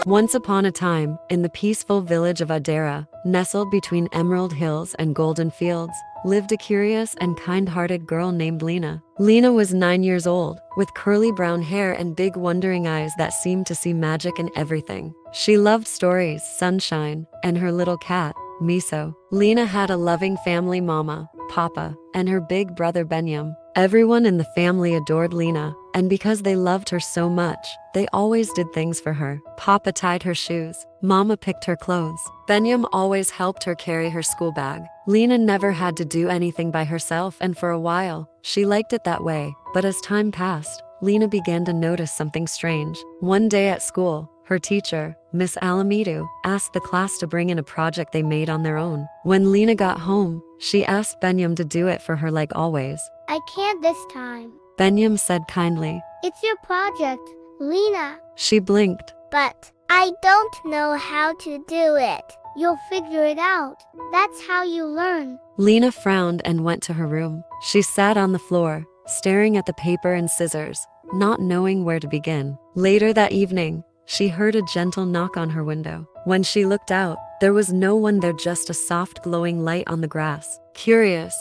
Once upon a time, in the peaceful village of Adara, nestled between emerald hills and golden fields, lived a curious and kind-hearted girl named Lena. Lena was 9 years old, with curly brown hair and big wondering eyes that seemed to see magic in everything. She loved stories, sunshine, and her little cat, Miso. Lena had a loving family mama, Papa, and her big brother Benyam. Everyone in the family adored Lena, and because they loved her so much, they always did things for her. Papa tied her shoes, Mama picked her clothes, Benyam always helped her carry her school bag. Lena never had to do anything by herself, and for a while, she liked it that way. But as time passed, Lena began to notice something strange. One day at school, her teacher, Miss Alamidu, asked the class to bring in a project they made on their own. When Lena got home, she asked Benyam to do it for her like always. I can't this time. Benyam said kindly. It's your project, Lena. She blinked. But I don't know how to do it. You'll figure it out. That's how you learn. Lena frowned and went to her room. She sat on the floor, staring at the paper and scissors, not knowing where to begin. Later that evening, she heard a gentle knock on her window. When she looked out, there was no one there, just a soft glowing light on the grass. Curious,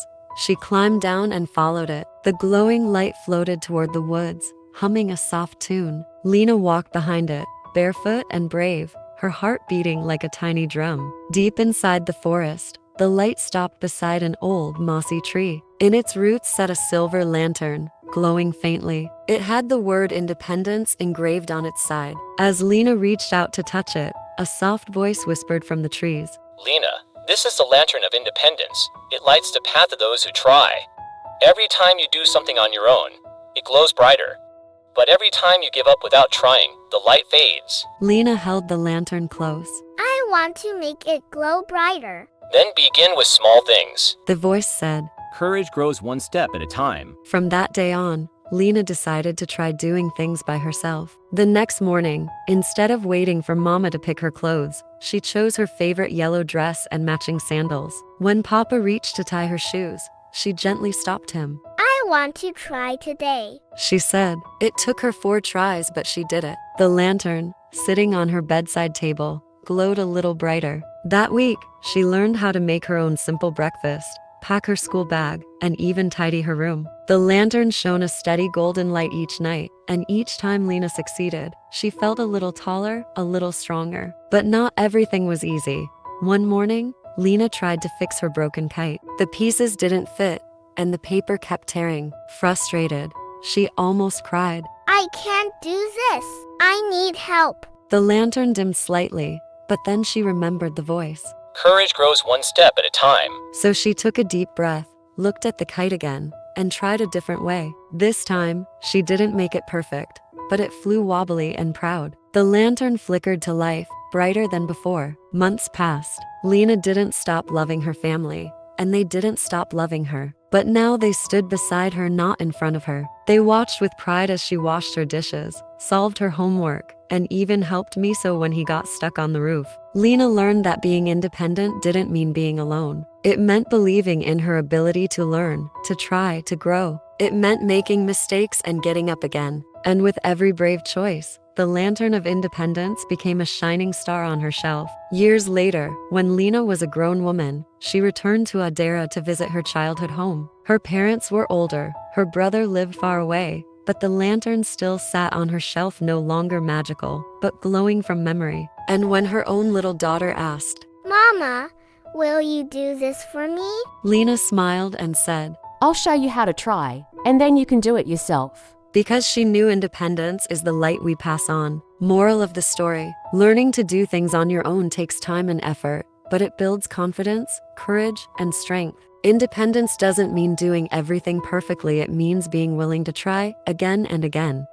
she climbed down and followed it. The glowing light floated toward the woods, humming a soft tune. Lena walked behind it, barefoot and brave, her heart beating like a tiny drum. Deep inside the forest, the light stopped beside an old, mossy tree. In its roots sat a silver lantern, glowing faintly. It had the word independence engraved on its side. As Lena reached out to touch it, a soft voice whispered from the trees. Lena, this is the lantern of independence. It lights the path of those who try. Every time you do something on your own, it glows brighter. But every time you give up without trying, the light fades. Lena held the lantern close. I want to make it glow brighter. Then begin with small things. The voice said. Courage grows one step at a time. From that day on, Lena decided to try doing things by herself. The next morning, instead of waiting for Mama to pick her clothes, she chose her favorite yellow dress and matching sandals. When Papa reached to tie her shoes, she gently stopped him. I want to try today, she said. It took her 4 tries, but she did it. The lantern, sitting on her bedside table, glowed a little brighter. That week, she learned how to make her own simple breakfast, pack her school bag, and even tidy her room. The lantern shone a steady golden light each night, and each time Lena succeeded, she felt a little taller, a little stronger. But not everything was easy. One morning, Lena tried to fix her broken kite. The pieces didn't fit, and the paper kept tearing. Frustrated, she almost cried. I can't do this. I need help. The lantern dimmed slightly, but then she remembered the voice. Courage grows one step at a time. So she took a deep breath, looked at the kite again, and tried a different way. This time, she didn't make it perfect, but it flew wobbly and proud. The lantern flickered to life, brighter than before. Months passed. Lena didn't stop loving her family, and they didn't stop loving her. But now they stood beside her, not in front of her. They watched with pride as she washed her dishes, solved her homework, and even helped Miso when he got stuck on the roof. Lena learned that being independent didn't mean being alone. It meant believing in her ability to learn, to try, to grow. It meant making mistakes and getting up again. And with every brave choice, the lantern of independence became a shining star on her shelf. Years later, when Lena was a grown woman, she returned to Adara to visit her childhood home. Her parents were older, her brother lived far away, but the lantern still sat on her shelf, no longer magical, but glowing from memory. And when her own little daughter asked, Mama, will you do this for me? Lena smiled and said, I'll show you how to try, and then you can do it yourself. Because she knew independence is the light we pass on. Moral of the story: learning to do things on your own takes time and effort, but it builds confidence, courage, and strength. Independence doesn't mean doing everything perfectly, it means being willing to try again and again.